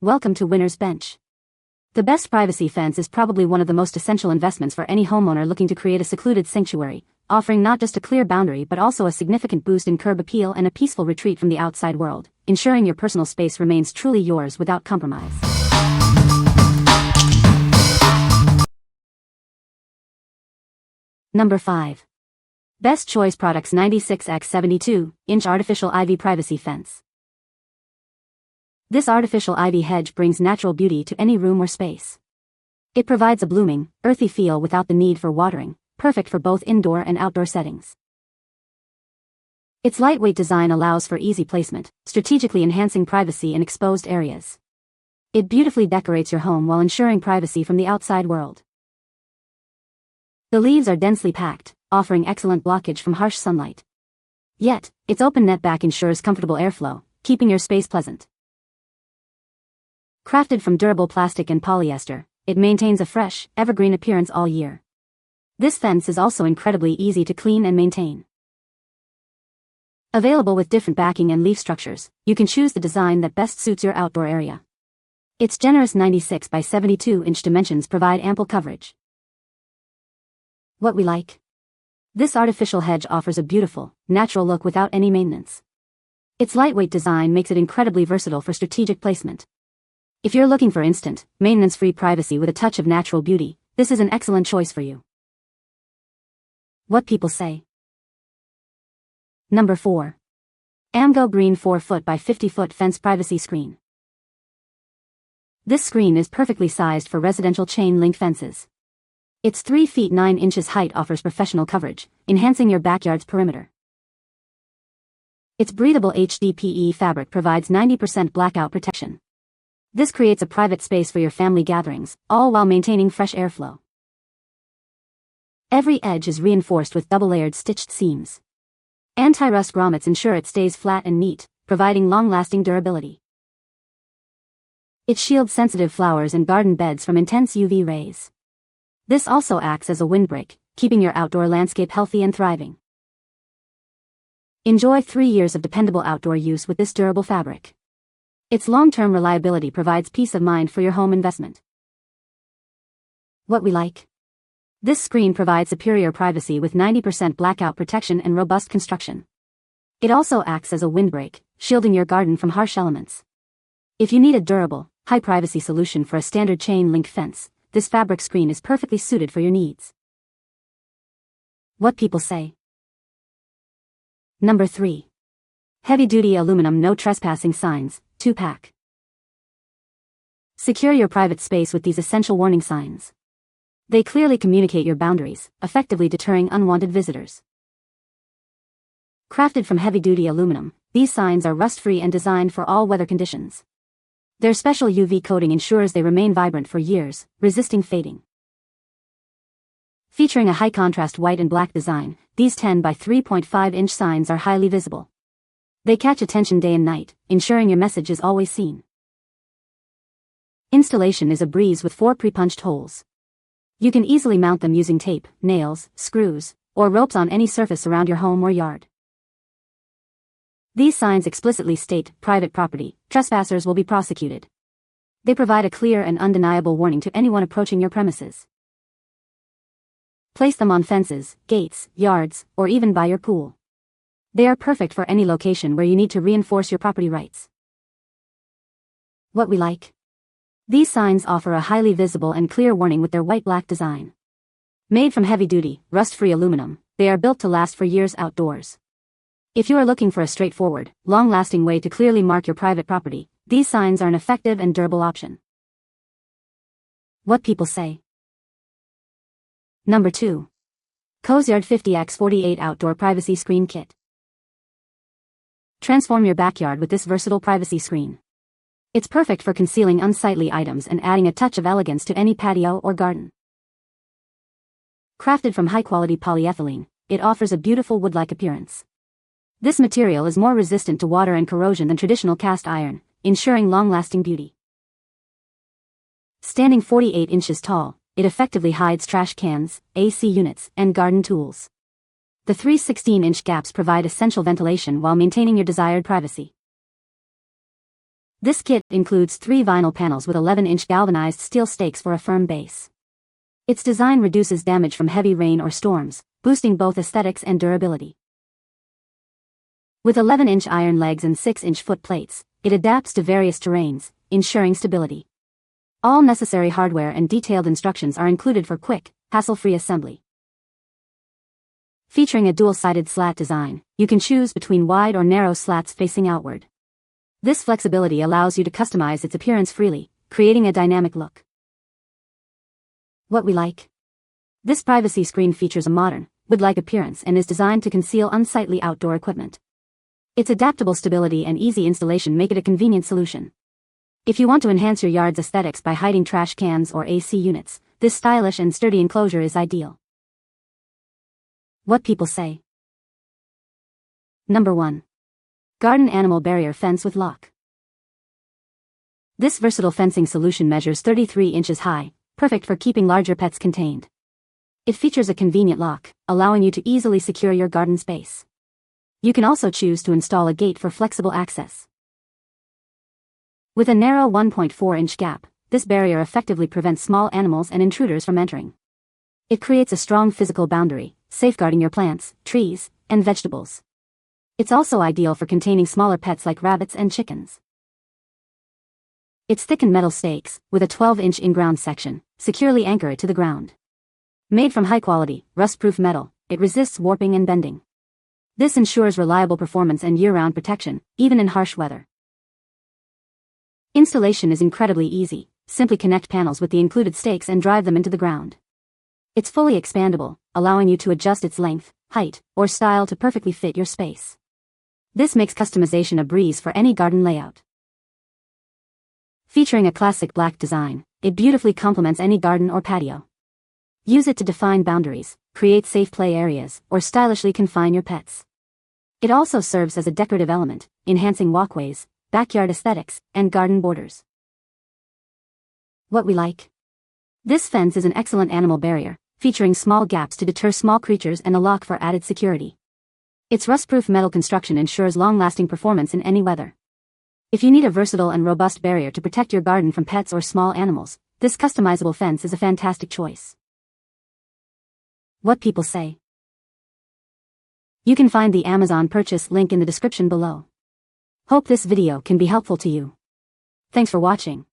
Welcome to Winner's Bench. The best privacy fence is probably one of the most essential investments for any homeowner looking to create a secluded sanctuary, offering not just a clear boundary but also a significant boost in curb appeal and a peaceful retreat from the outside world, ensuring your personal space remains truly yours without compromise. Number 5. Best Choice Products 96x 72-inch Artificial Ivy Privacy Fence. This artificial ivy hedge brings natural beauty to any room or space. It provides a blooming, earthy feel without the need for watering, perfect for both indoor and outdoor settings. Its lightweight design allows for easy placement, strategically enhancing privacy in exposed areas. It beautifully decorates your home while ensuring privacy from the outside world. The leaves are densely packed, offering excellent blockage from harsh sunlight. Yet, its open net back ensures comfortable airflow, keeping your space pleasant. Crafted from durable plastic and polyester, it maintains a fresh, evergreen appearance all year. This fence is also incredibly easy to clean and maintain. Available with different backing and leaf structures, you can choose the design that best suits your outdoor area. Its generous 96 by 72-inch dimensions provide ample coverage. What we like? This artificial hedge offers a beautiful, natural look without any maintenance. Its lightweight design makes it incredibly versatile for strategic placement. If you're looking for instant, maintenance-free privacy with a touch of natural beauty, this is an excellent choice for you. What people say. Number 4. Amgo Green 4-foot by 50-foot Fence Privacy Screen. This screen is perfectly sized for residential chain-link fences. Its 3 feet 9 inches height offers professional coverage, enhancing your backyard's perimeter. Its breathable HDPE fabric provides 90% blackout protection. This creates a private space for your family gatherings, all while maintaining fresh airflow. Every edge is reinforced with double-layered stitched seams. Anti-rust grommets ensure it stays flat and neat, providing long-lasting durability. It shields sensitive flowers and garden beds from intense UV rays. This also acts as a windbreak, keeping your outdoor landscape healthy and thriving. Enjoy 3 years of dependable outdoor use with this durable fabric. Its long-term reliability provides peace of mind for your home investment. What we like? This screen provides superior privacy with 90% blackout protection and robust construction. It also acts as a windbreak, shielding your garden from harsh elements. If you need a durable, high-privacy solution for a standard chain-link fence, this fabric screen is perfectly suited for your needs. What people say. Number 3. Heavy-duty aluminum no trespassing signs, 2-pack. Secure your private space with these essential warning signs. They clearly communicate your boundaries, effectively deterring unwanted visitors. Crafted from heavy-duty aluminum, these signs are rust-free and designed for all weather conditions. Their special UV coating ensures they remain vibrant for years, resisting fading. Featuring a high-contrast white and black design, these 10 by 3.5-inch signs are highly visible. They catch attention day and night, ensuring your message is always seen. Installation is a breeze with 4 pre-punched holes. You can easily mount them using tape, nails, screws, or ropes on any surface around your home or yard. These signs explicitly state, private property, trespassers will be prosecuted. They provide a clear and undeniable warning to anyone approaching your premises. Place them on fences, gates, yards, or even by your pool. They are perfect for any location where you need to reinforce your property rights. What we like? These signs offer a highly visible and clear warning with their white-black design. Made from heavy-duty, rust-free aluminum, they are built to last for years outdoors. If you are looking for a straightforward, long-lasting way to clearly mark your private property, these signs are an effective and durable option. What people say. Number 2. Kozyard 50x48 Outdoor Privacy Screen Kit. Transform your backyard with this versatile privacy screen. It's perfect for concealing unsightly items and adding a touch of elegance to any patio or garden. Crafted from high-quality polyethylene, it offers a beautiful wood-like appearance. This material is more resistant to water and corrosion than traditional cast iron, ensuring long-lasting beauty. Standing 48 inches tall, it effectively hides trash cans, AC units, and garden tools. The 3 16-inch gaps provide essential ventilation while maintaining your desired privacy. This kit includes 3 vinyl panels with 11-inch galvanized steel stakes for a firm base. Its design reduces damage from heavy rain or storms, boosting both aesthetics and durability. With 11-inch iron legs and 6-inch foot plates, it adapts to various terrains, ensuring stability. All necessary hardware and detailed instructions are included for quick, hassle-free assembly. Featuring a dual-sided slat design, you can choose between wide or narrow slats facing outward. This flexibility allows you to customize its appearance freely, creating a dynamic look. What we like. This privacy screen features a modern, wood-like appearance and is designed to conceal unsightly outdoor equipment. Its adaptable stability and easy installation make it a convenient solution. If you want to enhance your yard's aesthetics by hiding trash cans or AC units, this stylish and sturdy enclosure is ideal. What people say. Number 1. Garden Animal Barrier Fence with Lock. This versatile fencing solution measures 33 inches high, perfect for keeping larger pets contained. It features a convenient lock, allowing you to easily secure your garden space. You can also choose to install a gate for flexible access. With a narrow 1.4-inch gap, this barrier effectively prevents small animals and intruders from entering. It creates a strong physical boundary, safeguarding your plants, trees, and vegetables. It's also ideal for containing smaller pets like rabbits and chickens. Its thickened metal stakes, with a 12-inch in-ground section, securely anchor it to the ground. Made from high-quality, rust-proof metal, it resists warping and bending. This ensures reliable performance and year-round protection, even in harsh weather. Installation is incredibly easy. Simply connect panels with the included stakes and drive them into the ground. It's fully expandable, allowing you to adjust its length, height, or style to perfectly fit your space. This makes customization a breeze for any garden layout. Featuring a classic black design, it beautifully complements any garden or patio. Use it to define boundaries, create safe play areas, or stylishly confine your pets. It also serves as a decorative element, enhancing walkways, backyard aesthetics, and garden borders. What we like. This fence is an excellent animal barrier, featuring small gaps to deter small creatures and a lock for added security. Its rust-proof metal construction ensures long-lasting performance in any weather. If you need a versatile and robust barrier to protect your garden from pets or small animals, this customizable fence is a fantastic choice. What people say. You can find the Amazon purchase link in the description below. Hope this video can be helpful to you. Thanks for watching.